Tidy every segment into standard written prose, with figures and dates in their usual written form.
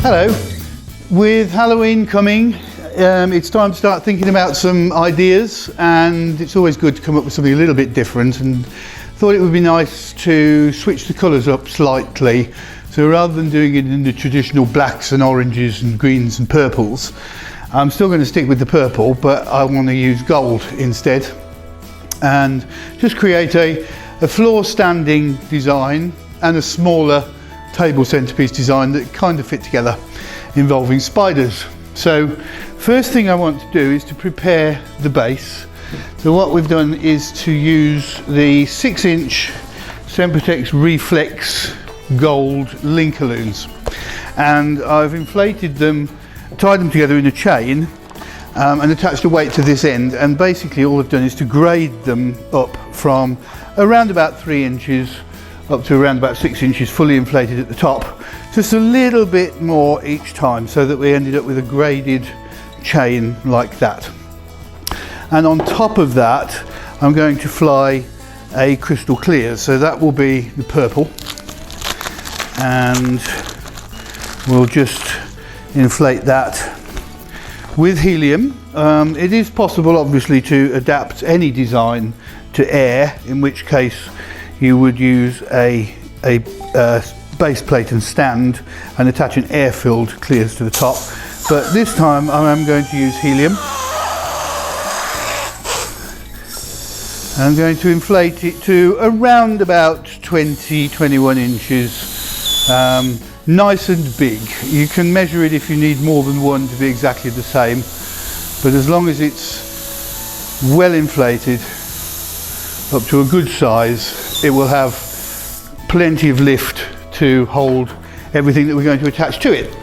Hello. With Halloween coming, it's time to start thinking about some ideas, and it's always good to come up with something a little bit different, and thought it would be nice to switch the colours up slightly. So rather than doing it in the traditional blacks and oranges and greens and purples, I'm still going to stick with the purple, but I want to use gold instead, and just create a floor standing design and a smaller table centerpiece design that kind of fit together, involving spiders. So first thing I want to do is to prepare the base. So what we've done is to use the 6-inch Sempertex Reflex gold Link-o-Loons, and I've inflated them, tied them together in a chain, and attached a weight to this end, and basically all I've done is to grade them up from around about 3 inches up to around about 6 inches, fully inflated at the top, just a little bit more each time, so that we ended up with a graded chain like that. And on top of that, I'm going to fly a crystal clear, so that will be the purple, and we'll just inflate that with helium. It is possible obviously to adapt any design to air, in which case you would use a base plate and stand and attach an air-filled clears to the top, but this time I am going to use helium. I'm going to inflate it to around about 20-21 inches, nice and big. You can measure it if you need more than one to be exactly the same, but as long as it's well inflated up to a good size, it will have plenty of lift to hold everything that we're going to attach to it.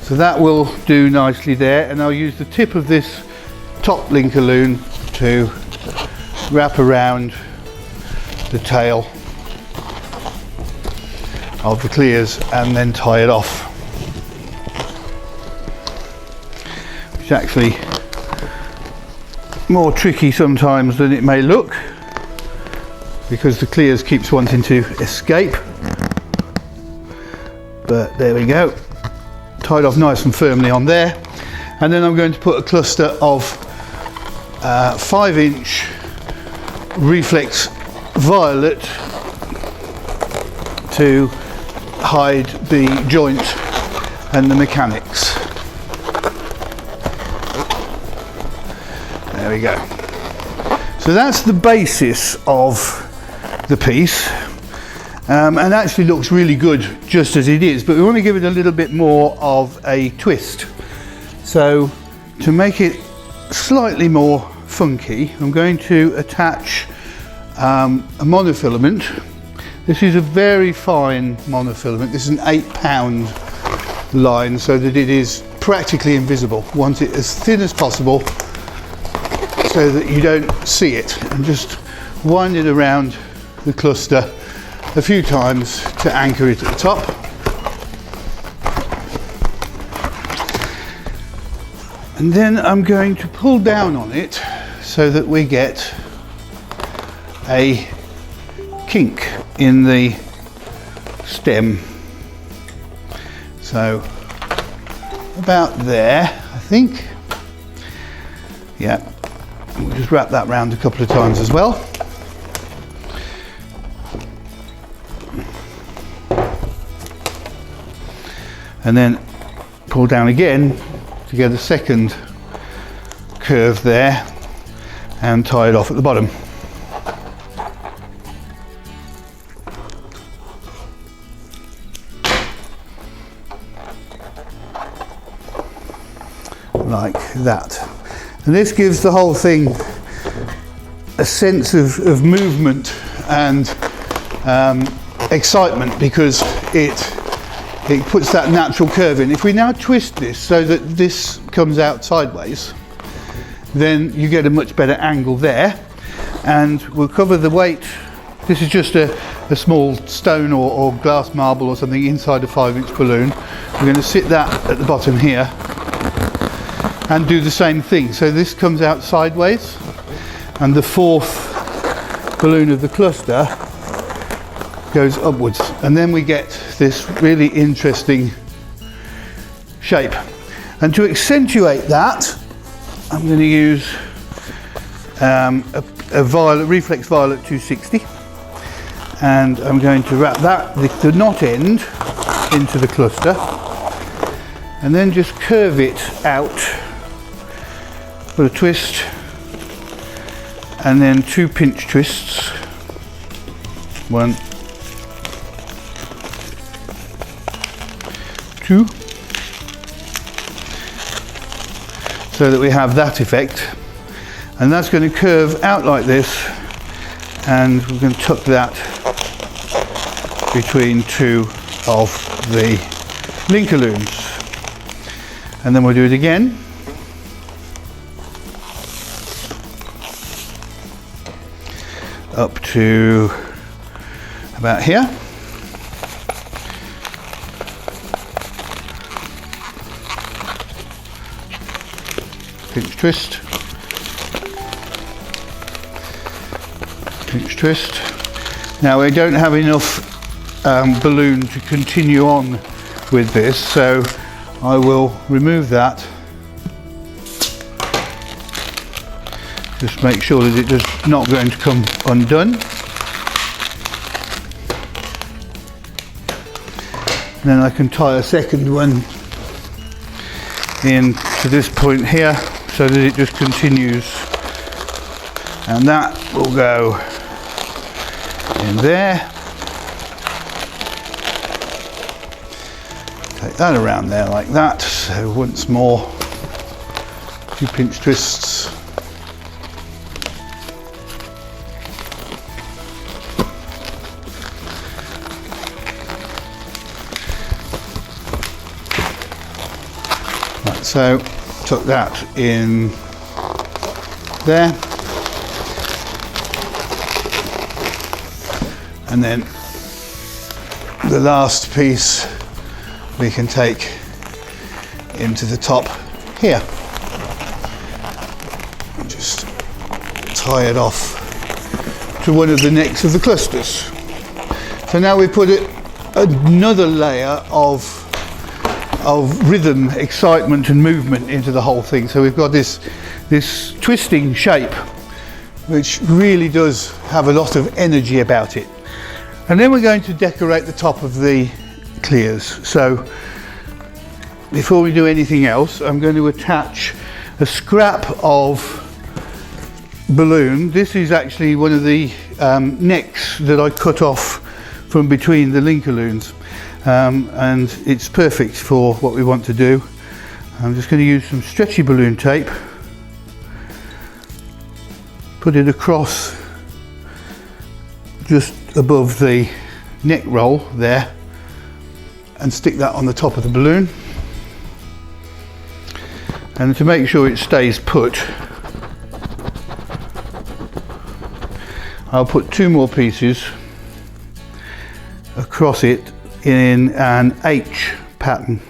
So that will do nicely there, and I'll use the tip of this top Link-o-Loon to wrap around the tail of the clears and then tie it off, which is actually more tricky sometimes than it may look, because the clears keeps wanting to escape. But there we go, tied off nice and firmly on there. And then I'm going to put a cluster of 5-inch Reflex Violet to hide the joint and the mechanics. There we go. So that's the basis of the piece, and actually looks really good just as it is, but we want to give it a little bit more of a twist. So to make it slightly more funky, I'm going to attach a monofilament. This is a very fine monofilament. This is an 8-pound line, so that it is practically invisible. Want it as thin as possible so that you don't see it, and just wind it around the cluster a few times to anchor it at the top. And then I'm going to pull down on it so that we get a kink in the stem. So about there, I think. Yeah, we'll just wrap that round a couple of times as well. And then pull down again to get a second curve there, and tie it off at the bottom. Like that. And this gives the whole thing a sense of movement and excitement, because it puts that natural curve in. If we now twist this so that this comes out sideways, then you get a much better angle there, and we'll cover the weight. This is just a small stone or glass marble or something inside a 5-inch balloon. We're going to sit that at the bottom here and do the same thing. So this comes out sideways, and the 4th balloon of the cluster goes upwards, and then we get this really interesting shape. And to accentuate that, I'm going to use a violet, Reflex Violet 260, and I'm going to wrap that, the knot end, into the cluster, and then just curve it out, put a twist, and then 2 pinch twists, 1, 2, so that we have that effect. And that's going to curve out like this, and we're going to tuck that between 2 of the Link-o-Loons. And then we'll do it again. Up to about here. Pinch twist. Pinch twist. Now we don't have enough balloon to continue on with this, so I will remove that. Just make sure that it is not going to come undone. And then I can tie a second one in to this point here so that it just continues, and that will go in there. Take that around there like that. So once more, 2 pinch twists. Right, so tuck that in there. And then the last piece we can take into the top here. And just tie it off to one of the necks of the clusters. So now we put another layer of rhythm, excitement and movement into the whole thing. So we've got this twisting shape which really does have a lot of energy about it. And then we're going to decorate the top of the clears. So before we do anything else, I'm going to attach a scrap of balloon. This is actually one of the necks that I cut off from between the Link-o-Loons, and it's perfect for what we want to do. I'm just going to use some stretchy balloon tape, put it across just above the neck roll there, and stick that on the top of the balloon. And to make sure it stays put, I'll put 2 more pieces across it in an H pattern.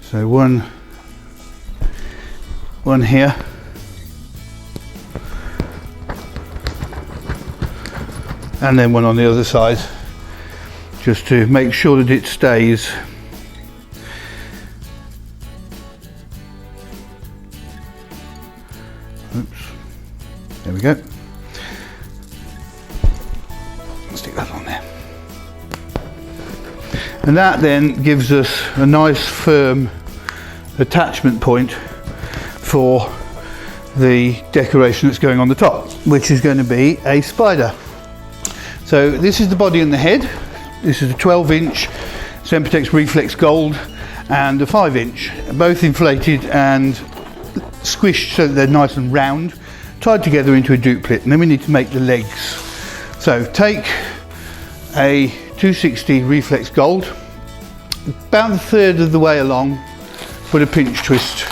So one here, and then one on the other side, just to make sure that it stays. Oops, there we go. Stick that on there. And that then gives us a nice firm attachment point for the decoration that's going on the top, which is going to be a spider. So this is the body and the head. This is a 12-inch Sempertex Reflex Gold and a 5-inch, both inflated and squished so that they're nice and round, tied together into a duplicate. And then we need to make the legs. So take a 260 Reflex Gold, about a third of the way along, put a pinch twist.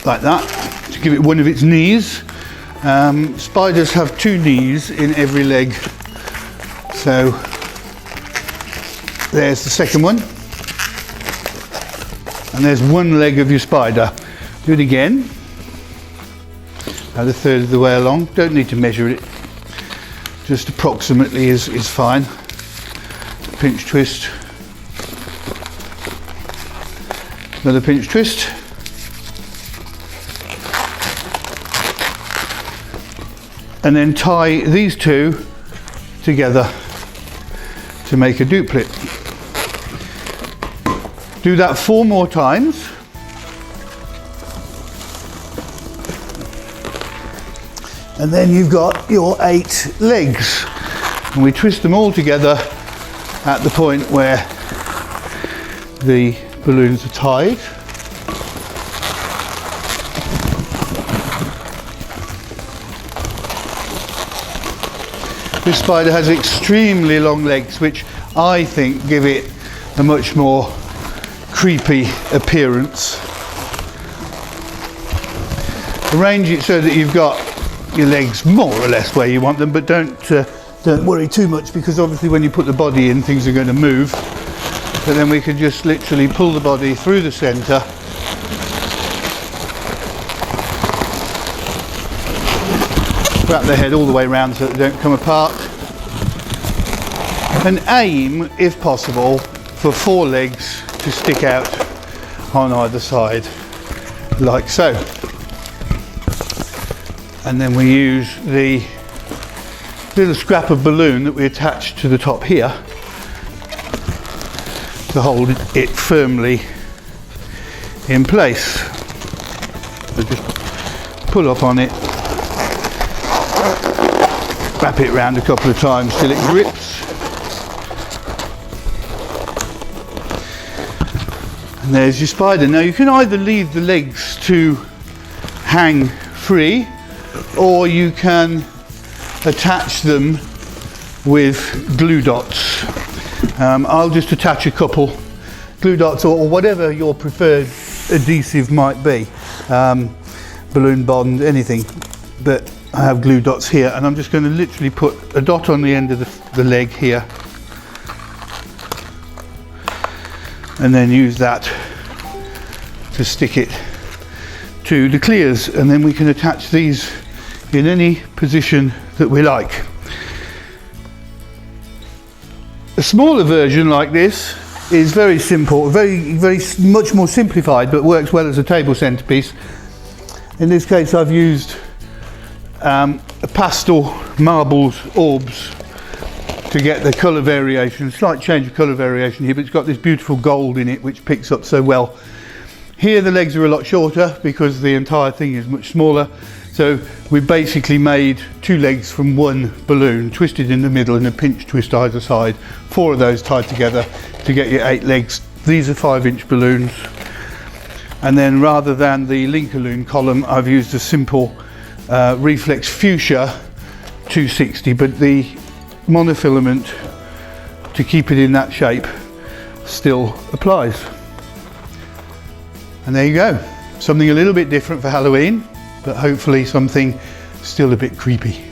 Like that, to give it one of its knees. Spiders have 2 knees in every leg. So there's the second one. And there's one leg of your spider. Do it again. about a third of the way along. Don't need to measure it, just approximately is fine. Pinch twist, another pinch twist, and then tie these two together to make a duplicate. Do that 4 more times. And then you've got your 8 legs. And we twist them all together at the point where the balloons are tied. This spider has extremely long legs, which I think give it a much more creepy appearance. Arrange it so that you've got your legs more or less where you want them, but don't worry too much, because obviously when you put the body in, things are going to move. But then we can just literally pull the body through the centre, wrap the head all the way around so that they don't come apart, and aim, if possible, for 4 legs to stick out on either side, like so. And then we use the little scrap of balloon that we attach to the top here to hold it firmly in place. So just pull up on it, wrap it around a couple of times till it grips, and there's your spider. Now you can either leave the legs to hang free, or you can attach them with glue dots. I'll just attach a couple glue dots, or whatever your preferred adhesive might be, balloon bond, anything, but I have glue dots here, and I'm just going to literally put a dot on the end of the leg here, and then use that to stick it to the clears, and then we can attach these in any position that we like. A smaller version like this is very simple, very much more simplified, but works well as a table centerpiece. In this case I've used a pastel marbles orbs to get the colour variation, slight change of colour variation here, but it's got this beautiful gold in it which picks up so well. Here the legs are a lot shorter because the entire thing is much smaller. So we basically made 2 legs from 1 balloon, twisted in the middle and a pinch twist either side. 4 of those tied together to get your 8 legs. These are 5-inch balloons. And then rather than the Link-o-Loon column, I've used a simple Reflex Fuchsia 260, but the monofilament to keep it in that shape still applies. And there you go. Something a little bit different for Halloween, but hopefully something still a bit creepy.